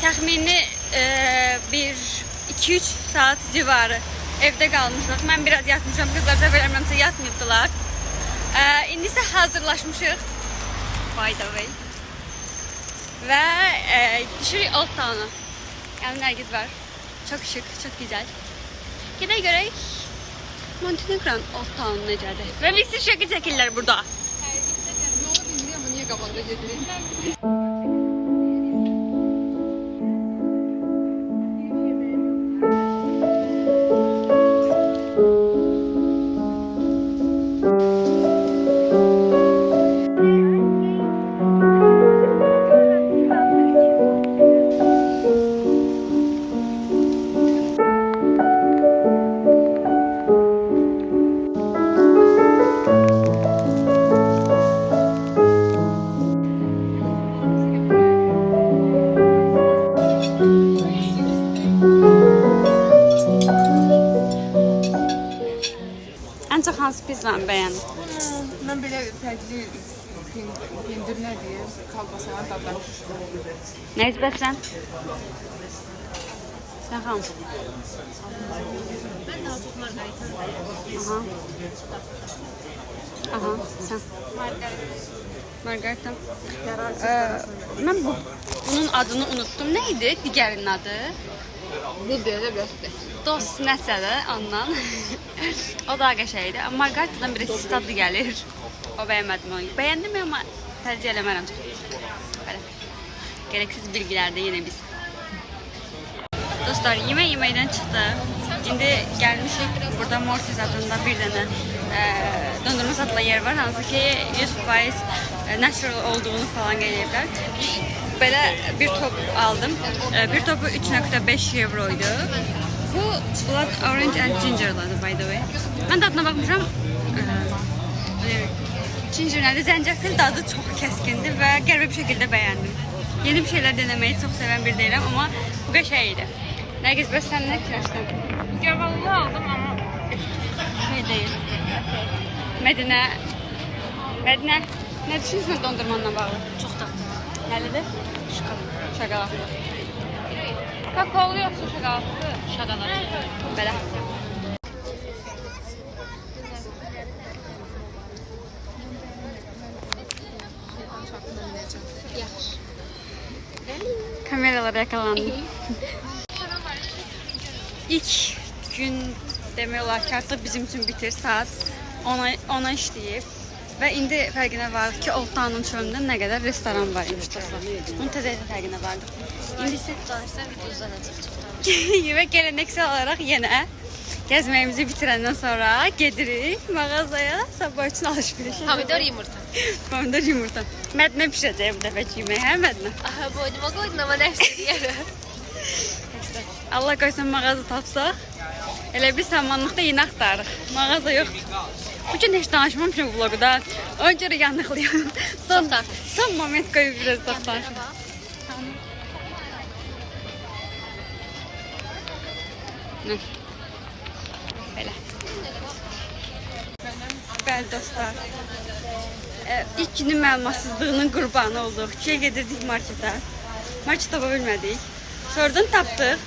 Təxmini bir 2-3 saat civarı evdə qalmışıq. Mən biraz yatmışam, qızlar da verəmləmsə yatmayıbdılar. İndi isə hazırlaşmışıq. By the way. Və düşürük Old Town'a. Yəni Nərgiz var. Çok şık, çok güzel. Gene görək Montenegro Old Town necədir. Və biz şəkil çəkirlər burada. Niyə qabaqda gedirik? En çok hansı pizzanı bəyəndin? Mən belə fərqli pendirlər deyir, kalbasalar dadlamışım. Nə izbəsən? Sən hansı? Mən daha çox margarita. Aha, sən? Margarita. Mən bunun adını unuttum. Neydi digərinin adı? Bu deyələ bəsdir. Dost nəsələ ondan. O daha qəşəydi. Amma margaritadan bir de dadlı gəlir. O bəyənmədim onu. Bəyəndim amma tercih eləmərəm. Belə. Gereksiz bilgilerde yine biz. Dostlar yeməkdən çıxdı. İndi gəlmişik. Burada Mortis adında bir dənə dondurma satılan yer var. Hansı ki 100% natural olduğunu falan eləyiblər. Belə bir top aldım. Bir topu 3.5 euroydu. Bu Blood Orange and Ginger'ladı by the way. Ben tadına bakmışam. Ginger'ladı. Zencefil tadı çok keskindir ve qəribə bir şekilde beğendim. Yeni bir şeyler denemeyi çok seven bir değilim ama bu qəşəngdir. Nərgiz, bəs sən nə fikirləşdin? Gavalı aldım ama Şey değil. Mədinə, nə düşünürsən dondurmanla bağlı? çox tatlı. Nəlidir? Şokoladlı. Kakaolu yoxsa şokoladlı? Şokolad. Belə. Kameralara yakalandım. İlk gün demək olar ki, artıq bizim üçün bitir. Saat 10'a işləyib. Və indi fərqinə vardı ki, Old Town'un çölündə nə qədər restoran var imiş dostlar. Bunun təzəli fərqinə vardı. İndi isə Danışsan video uzanacaq. və gələneksel olaraq yenə gəzməyimizi bitirəndən sonra gedirik mağazaya sabah üçün alışveriş. Pomidor yumurta. Pomidor yumurta. Mədnə pişirəcək bu dəfə yeməyi, hə Mədnə? Aha, boynuma qoydun ama nefsi deyərəm. Allah qoysun mağaza tapsaq. Elə bir samanlıqda yine axtarıq. Mağaza yoxdur. Bugün heç danışmamışım vloqda. Ona görə yanıqlıyam. Son moment qoyub biraz da danışım. Belə. Bəli dostlar. İlk günün məlumatsızlığının qurbanı olduq. İkiyə gedirdik marketə. Market tapa bilmədik. Sonradan tapdıq.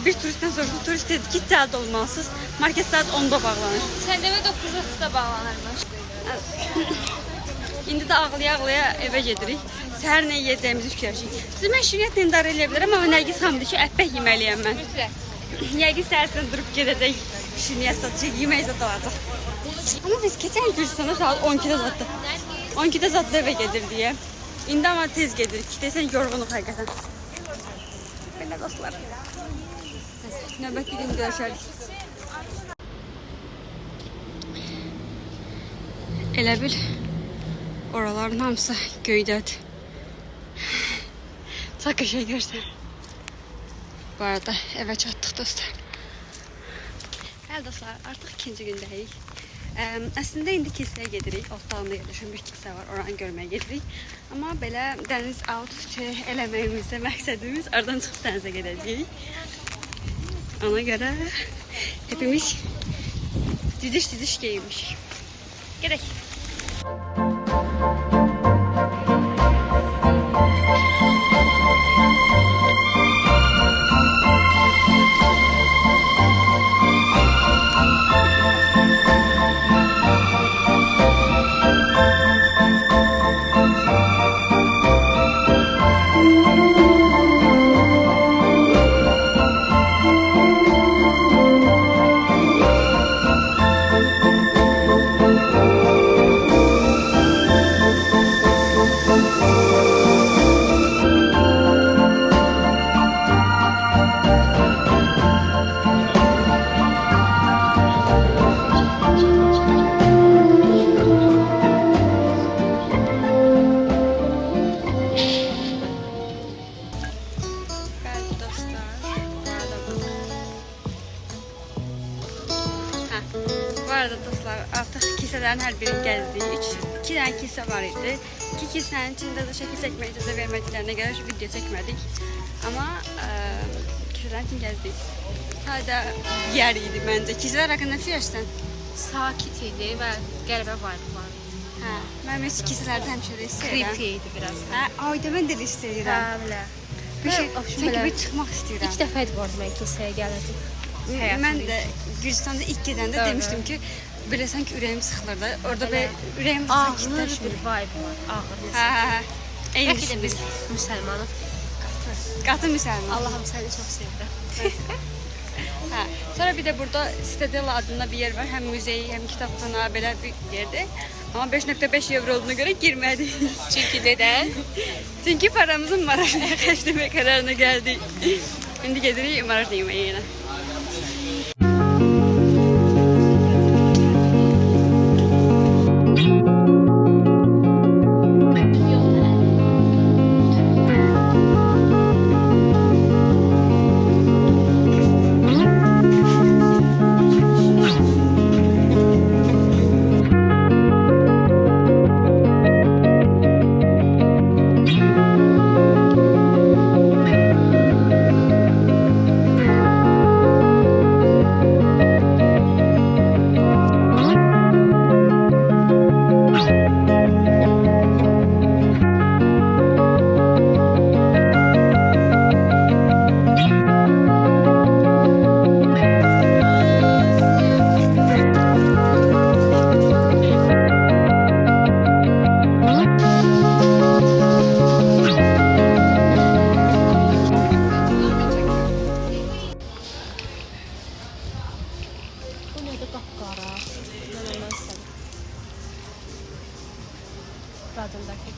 Bir turistdən soruşdu. Turist dedi ki, cəld olmalısınız. Market saat 10'da bağlanır. Sən demə 9:30-da bağlanırmış. İndi də ağlaya-ağlaya evə gedirik. Səhər nə yeyəcəyimizi fikirləşirik. Siz mən şirniyyatla idarə edə bilərəm, amma Nərgiz hamıdır ki, ətbək yeməliyəm mən. Yəqin səhərsən durub gedəcək, şirniyyat satacaq, yemək zat alacaq. Amma biz keçən Gürcistana saat 12'də zatdı. 12'də zatdı evə gedir deyə. İndi amma tez gedirik. Desən yorğunuq həqiqətən. Belə dostlar. Növbəti gün görüşərik. Elə bil oraların hamısı göydədir. Çox qəşəng görsən. Bu arada evə çatdıq dostlar. Bəli dostlar, artıq ikinci gündəyik. Əslində indi kilsəyə gedirik. Old Town'da yerləşən bir kilsə var, oranı görməyə gedirik. Amma belə dəniz outfit eləməyimizdə məqsədimiz oradan çıxıb dənizə gedəcəyik. Ona göre hepimiz diziş giymiş. Gerek. kilsələrin hər birini gəzdik. 2 dənə kilsə var idi. 2 kilsənin içində də şəkil çəkməyə icazə vermədiklərinə görə video çəkmədik. Amma kilsələrin içini gəzdik. Sadə yer idi məncə. Kilsələr haqqında nə düşünürsən? Sakit idi və qəribə vibe var. Hə, mən heç kilsələrdə həmişə də istəyirəm. Creepy idi biraz. Hə, ayda mən də elə istəyirəm. Bilə. Bir şey, Hə, sanki bir çıxmaq istəyirəm. İlk dəfə idi bu arada mən kilsəyə gəlirdim. Mən də Gürcistanda ilk gedəndə demişdim ki, belə sanki ürəyim sıxılır da. Orada belə ürəyim Ağır bir sakitləşmir. vibe var. Ağır. Hə. Bəlkə də biz müsəlmanıq. Qatı müsəlman. Allahım səni çox sevdi. Hə. Sonra bir də burada Citadel adında bir yer var. Həm muzey, həm kitabxana belə bir yerdir. Amma 5.5 euro olduğuna görə girmədik. Çünki nədən? Çünki paramızın Maraş'a xərcləmək qərarına gəldik. İndi gedirik Maraş yeməyə yenə. Bu nədir qapqara? Mən ondan istədim. Qadındakı.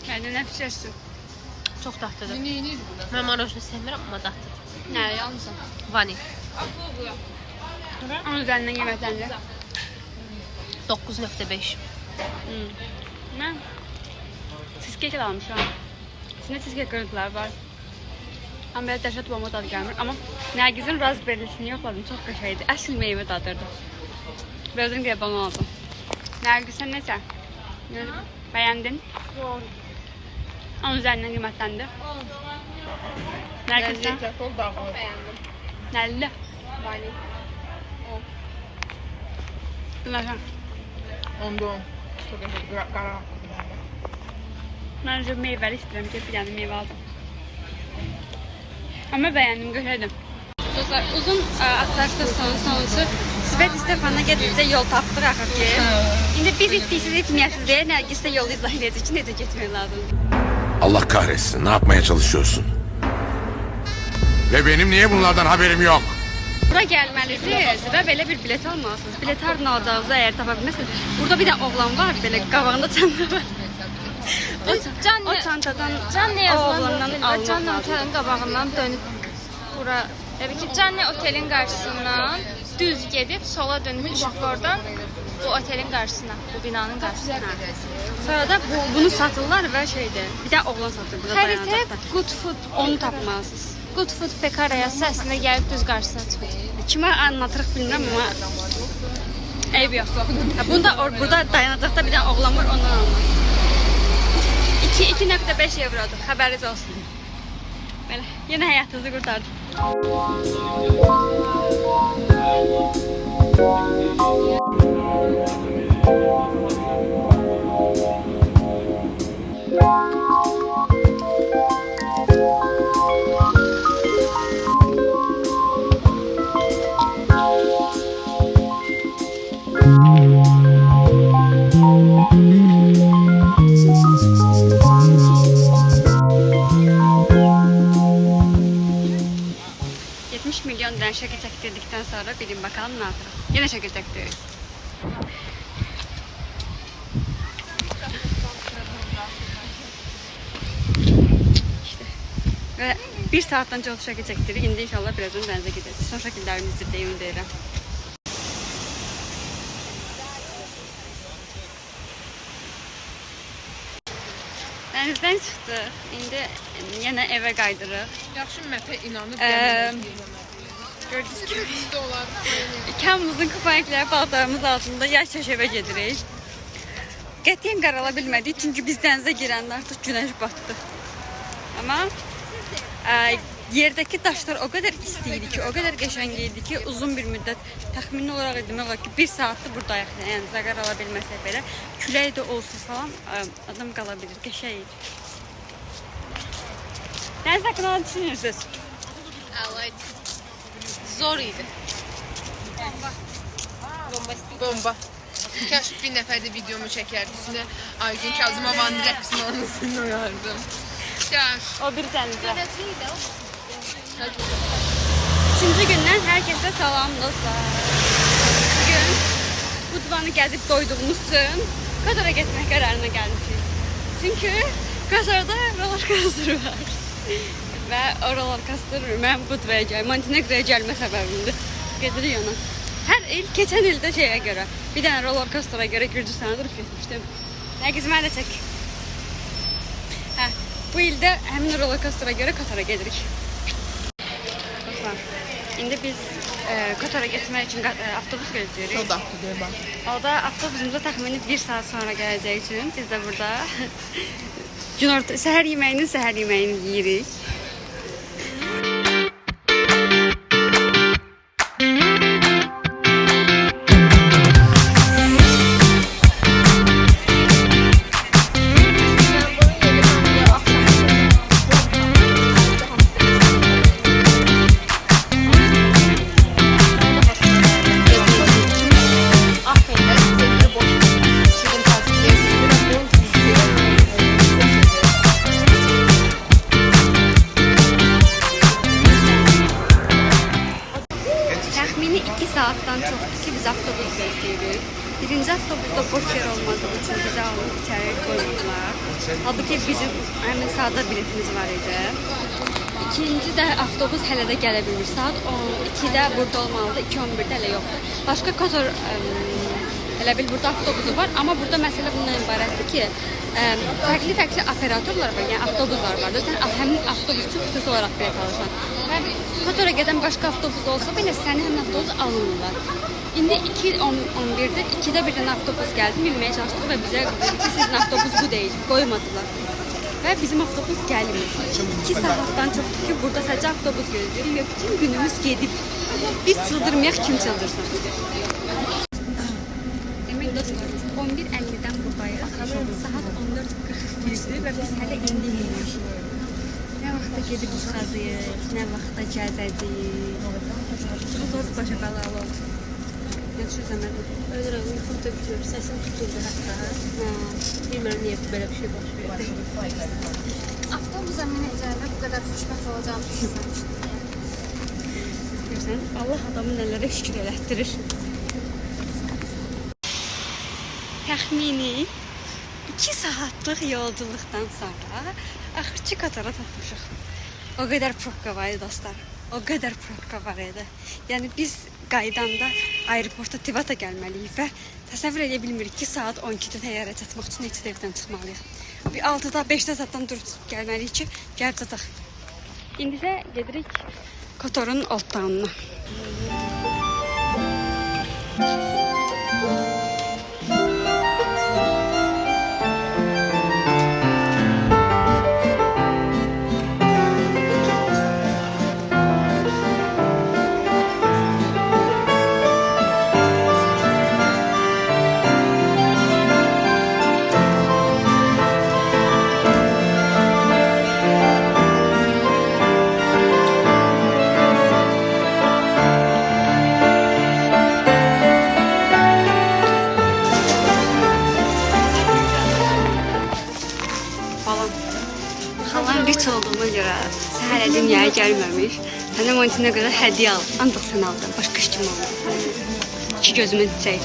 Kendine fikirsin. Çox dadlıdır. Mən marojnu sevmirəm, amma dadlıdır. Nə, yalnızım. Vanil. Onun üzərindən yeməkləndi. 9.5. Mən cheesecake almışam. İçində cheesecake qırıntıları var. Amma belə dəhşət bomba dadı gəlmir. Amma Nərgizin raspberry'sini yoxladım. Çox qəşəngdir. Əsl meyvə dadırdı. Birazdan gəlib onu aldım. Nərgiz, sən necə? Bəyəndin? Onun üzərindən qiymətləndir. Nərgiz, sən? Bəyəndim. Nəli? Vanil. Bunlardan. Ondan çok qara. Mən önce meyvəli istəyirəm ki, bir dənə meyvə aldım. Amma bəyəndim, götürdüm. Dostlar, uzun axtarışda sonucu Svet İstefan'a gedincə yol tapdıq axır ki. İndi biz etdik, siz etməyəsiniz deyə Nərgis'də yolu izah edəcək ki, necə getmək lazımdır. Allah kahretsin. Ne yapmaya çalışıyorsun? Ve benim niye bunlardan haberim yok? Bura gəlməlisiniz və belə bir bilet almalısınız. Bilet hardan alacağınızı əgər tapa bilməsiniz. Burada bir də oğlan var, belə qabağında çanta var. O çantadan Canne o yazılan oğlandan otel var. almaq Canne lazım. otelin qabağından dönüb bura. Tabii ki Canne otelin qarşısından düz gedib sola dönüb işıqlardan bu otelin qarşısına, bu binanın qarşısına. Sonra da bunu satırlar və şeydir. Bir də oğlan satır burada Xəritə dayanacaqda. Good Food, Onu tapmalısınız. Good Food Pekaraya səsində gəlib düz qarşısına çıxır. Kimə anlatırıq bilmirəm amma eyb yox. Bunda burada dayanacaqda bir dənə oğlan var, ondan almalısınız. 2.5 eurodur, xəbəriniz olsun. Belə, yenə həyatınızı qurtardım. Milyon dənə şəkil çəkdirdikdən sonra bilin bakalım ne yapırıq. Yenə şəkil çəkdiririk. İşte. Və 1 saatdan çox şəkil çəkdiririk. İndi inşallah birazdan dənizə gedəcəyik. Son şəkillərimizdir deyə ümid edirəm. Dənizdən çıxdıq. İndi yenə evə qaydırıq. Yaxşı məhvə inanıb gəlmək. Gördüğünüz gibi. Dolar. İkamızın kupaykları paltarımız altında yaş çeşeve gedirik. Qətiyyən qarala bilmədik çünki biz dənizə girəndə artıq günəş batdı. Amma yerdəki daşlar o qədər isti idi ki, o qədər qəşəng idi ki, uzun bir müddət təxmini olaraq demək olar ki, 1 saatdır buradayıq. Yəni zəqər ala bilməsək belə, külək də olsa falan adam qala bilir, qəşəng idi. Dəniz haqqında nə düşünürsünüz? Zor idi. Bomba. Kaş bir nefer de videomu çekerdi. Üstüne Aygün Kazımova'nın rəqsini anısını oyardım. Kaş. O bir dənizə. Üçüncü gündən hər kəsə salam dostlar. Bugün Budvanı gəzib doyduğumuz üçün Qatar'a getmək qərarına gəlmişik. Çünki Qatar'da roller coaster var. Və o roller coaster mən Budvaya Montenegro'ya gəlmə səbəbimdir. Gedirik ona. Hər il, keçən ildə şeyə görə, bir dənə roller coaster'a görə Gürcüstana durub getmişdim. Nəqiz mən də çək. Bu ildə həmin roller coaster'a görə Qatar'a gedirik. Dostlar, indi biz Qatar'a getmək üçün avtobus gözləyirik. O da diyor bak. O da avtobusumuza təxmini 1 saat sonra gələcək üçün biz də burada səhər yeməyini yeyirik. Təxmini 2 saatdan çoxdur ki, biz avtobus gözləyirik. Birinci avtobusda boş yer olmadığı üçün bizi alıb içəriyə qoymadılar. Halbuki bizim həmin saata biletimiz var idi. İkinci də avtobus hələ də gələ bilmir. Saat 12-də burada olmalıdır, 2:11-də hələ yoxdur. Başqa Kotor elə bil burada avtobusu var, amma burada məsələ bundan ibarətdir ki, fərqli operatorlar var, yəni avtobuslar var da, sən həmin avtobus üçün xüsusi olaraq bilet alırsan. Və Kotor'a gedən başqa avtobus olsa belə səni həmin avtobus alınırlar. İndi 2:11-dir, 2-də bir dənə avtobus gəldi, bilməyə çalışdıq və bizə dedi ki, sizin avtobus bu deyil, qoymadılar. Və bizim avtobus gəlmir. 2 saatdan çoxdur ki, burada sadəcə avtobus gözləyirik və bütün günümüz gedib. Biz çıldırmayaq, kim çıldırsın? Demək dostlar, 11:50-dən buradayıq. Saat 14:41-dir və biz hələ indi yemişik. Nə vaxta gedib çıxacağıq, nə vaxta gəzəcəyik. Çox başa balalı. Nə düşünürsən mən? Ölürəm, yuxum tökülür, səsim tutuldu hətta. Bilmirəm niyə belə bir şey baş verdi. Avtobusa minəcəyimə bu qədər xoşbəxt olacağımı düşünməmişdim. Görsən, Allah adamı nələrə şükür elətdirir. Təxmini 2 saatlıq yolculuqdan sonra axırçı Qatar'a tapmışıq. O qədər probka var idi dostlar. O qədər probka var idi. Yəni biz qaydanda aeroporta Tivata gəlməliyik və təsəvvür edə bilmirik ki, saat 12-də təyyarə çatmaq üçün neçədə evdən çıxmalıyıq. Bir 6-da, 5-də saatdan durub gəlməliyik ki, gəlib çataq. İndi isə gedirik Kotor'un Old Town'una. Xalan rich olduğuna görə səhərə dünyaya gəlməmiş. Sənə Montenegro'da hədiyyə al. Ancaq sən aldın. Başqa heç kim almadı. 2 gözümü dicək.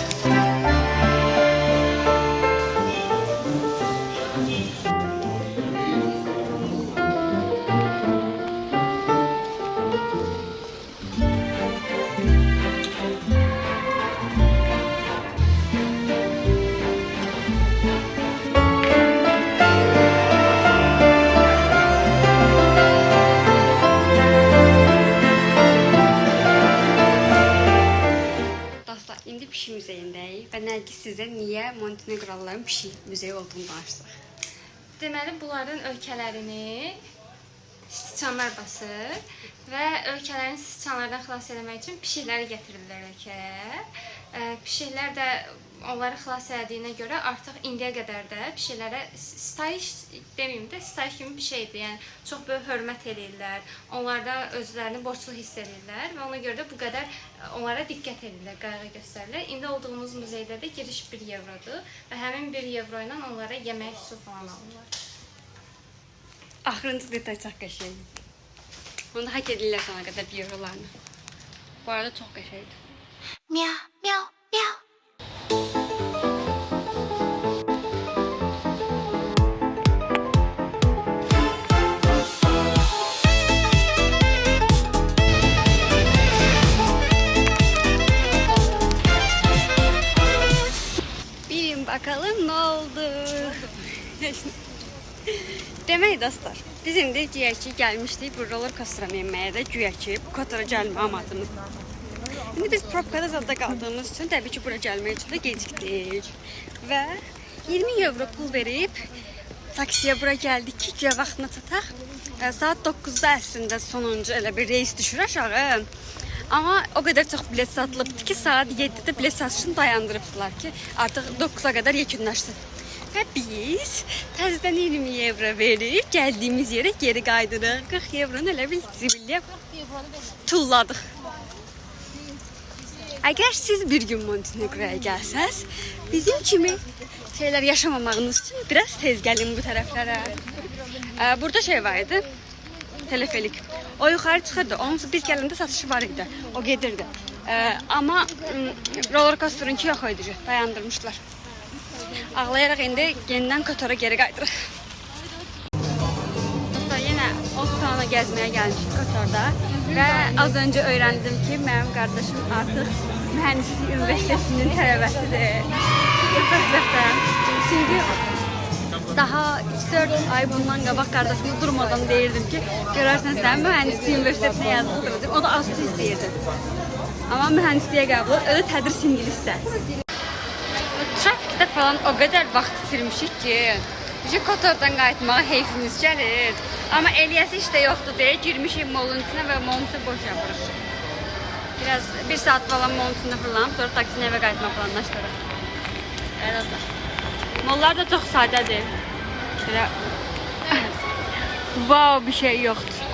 sizə niyə Monteneqralıların pişik muzeyi olduğunu danışsaq. Deməli, bunların ölkələrini siçanlar basır və ölkələrin siçanlardan xilas etmək üçün pişikləri gətirirlər ölkəyə. Pişiklər də onları xilas etdiyinə görə artıq indiyə qədər də pişiklərə sitayiş deməyim də, sitayiş kimi bir şeydir. Yəni çox böyük hörmət edirlər. Onlar da özlərini borclu hiss edirlər və ona görə də bu qədər onlara diqqət edirlər, qayğı göstərirlər. İndi olduğumuz muzeydə də giriş 1 evrodur və həmin 1 evro ilə onlara yemək, su falan alırlar. Axırıncı detay çox qəşəngdir. Onu da hak edirlər sana qədər 1 eurolarını. Bu arada çox qəşəngdir. Meow, meow, meow. Bilin bakalım ne oldu. Demək dostlar, biz indi güya ki gəlmişdik bu roller coaster'a minməyə də güya ki bu Kotora gəlmə amacımız. İndi biz probkada zadda qaldığımız üçün təbii ki bura gəlmək üçün də gecikdik. Və 20 euro pul verib taksiyə bura gəldik ki güya vaxtına çataq. Saat 9-da əslində sonuncu elə bir reis düşür aşağı. Amma o qədər çox bilet satılıbdı ki saat 7-də bilet satışını dayandırıbdılar ki artıq 9-a qədər yekunlaşsın. Və biz təzədən 20 evro verib gəldiyimiz yerə geri qaydırıq. 40 evronu elə bir zibilliyə tulladıq. Əgər siz bir gün Montenegroya gəlsəz, bizim kimi şeylər yaşamamağınız üçün biraz tez gəlin bu tərəflərə. Burada şey var idi, telefelik. O yuxarı çıxırdı, onun biz gələndə satışı var idi, o gedirdi. Amma roller coaster'ınki yox idi, dayandırmışlar. Ağlayaraq indi yenidən Kotora geri qaydırıq. Dostlar, yenə Ostro'na gəzməyə gəlmişik Kotorda və az öncə öyrəndim ki, mənim qardaşım artıq mühəndislik universitetinin tələbəsidir. Çox xoşbəxtəm. Çünki daha 3-4 ay bundan qabaq qardaşıma durmadan deyirdim ki, görərsən sən mühəndislik universitetinə yazdıracağım. O da ASTU istəyirdi. Amma mühəndisliyə qəbul, o da tədris ingiliscə. Trafikdə falan o qədər vaxt itirmişik ki, Kotordan qayıtmağa heyfimiz gəlir. Amma eləyəsi işdə yoxdur deyə girmişik molun içinə və molun içinə boş yapırıq. Biraz 1 saat falan molun içində fırlanıb, sonra taksinə evə qayıtmaq planlaşdırıq. Dostlar, mollar da çox sadədir. Wow, bir şey yoxdur.